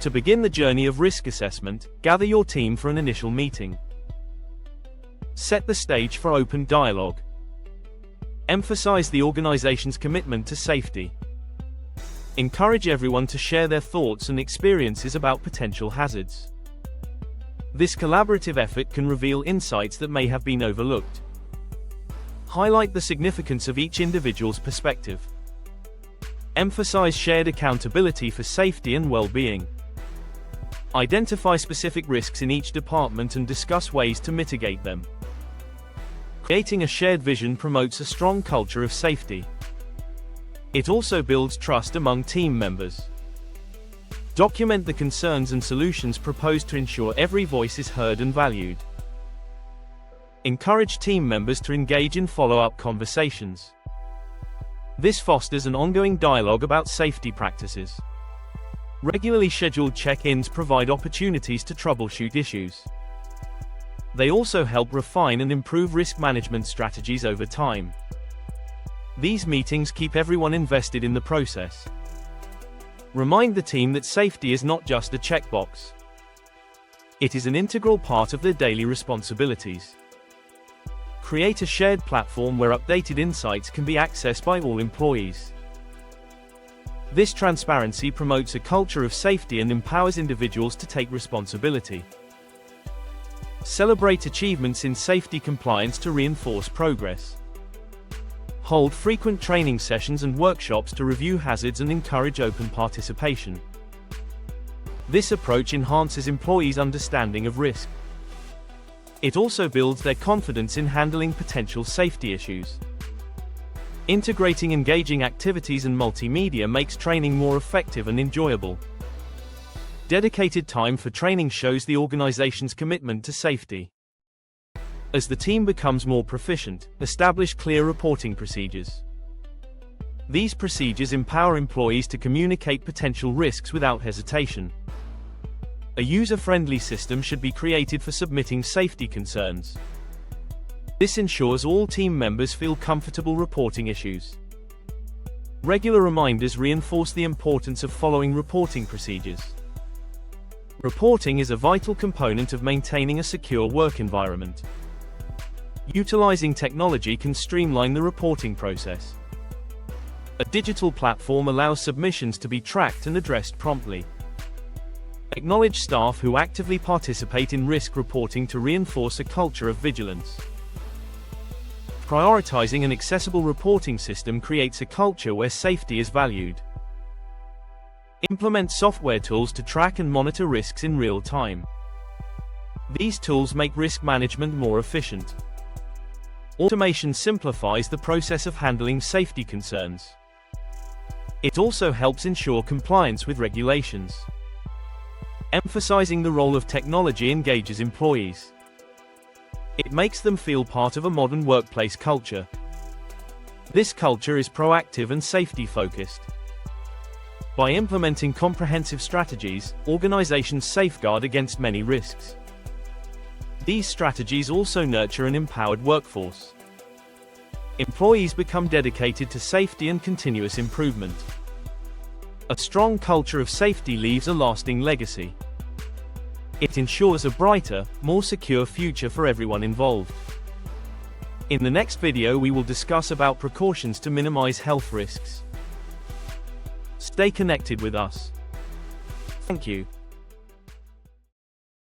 To begin the journey of risk assessment, gather your team for an initial meeting. Set the stage for open dialogue. Emphasize the organization's commitment to safety. Encourage everyone to share their thoughts and experiences about potential hazards. This collaborative effort can reveal insights that may have been overlooked. Highlight the significance of each individual's perspective. Emphasize shared accountability for safety and well-being. Identify specific risks in each department and discuss ways to mitigate them. Creating a shared vision promotes a strong culture of safety. It also builds trust among team members. Document the concerns and solutions proposed to ensure every voice is heard and valued. Encourage team members to engage in follow-up conversations. This fosters an ongoing dialogue about safety practices. Regularly scheduled check-ins provide opportunities to troubleshoot issues. They also help refine and improve risk management strategies over time. These meetings keep everyone invested in the process. Remind the team that safety is not just a checkbox. It is an integral part of their daily responsibilities. Create a shared platform where updated insights can be accessed by all employees. This transparency promotes a culture of safety and empowers individuals to take responsibility. Celebrate achievements in safety compliance to reinforce progress. Hold frequent training sessions and workshops to review hazards and encourage open participation. This approach enhances employees' understanding of risk. It also builds their confidence in handling potential safety issues. Integrating engaging activities and multimedia makes training more effective and enjoyable. Dedicated time for training shows the organization's commitment to safety. As the team becomes more proficient, establish clear reporting procedures. These procedures empower employees to communicate potential risks without hesitation. A user-friendly system should be created for submitting safety concerns. This ensures all team members feel comfortable reporting issues. Regular reminders reinforce the importance of following reporting procedures. Reporting is a vital component of maintaining a secure work environment. Utilizing technology can streamline the reporting process. A digital platform allows submissions to be tracked and addressed promptly. Acknowledge staff who actively participate in risk reporting to reinforce a culture of vigilance. Prioritizing an accessible reporting system creates a culture where safety is valued. Implement software tools to track and monitor risks in real time. These tools make risk management more efficient. Automation simplifies the process of handling safety concerns. It also helps ensure compliance with regulations. Emphasizing the role of technology engages employees. It makes them feel part of a modern workplace culture. This culture is proactive and safety-focused. By implementing comprehensive strategies, organizations safeguard against many risks. These strategies also nurture an empowered workforce. Employees become dedicated to safety and continuous improvement. A strong culture of safety leaves a lasting legacy. It ensures a brighter, more secure future for everyone involved. In the next video we will discuss about precautions to minimize health risks. Stay connected with us. Thank you.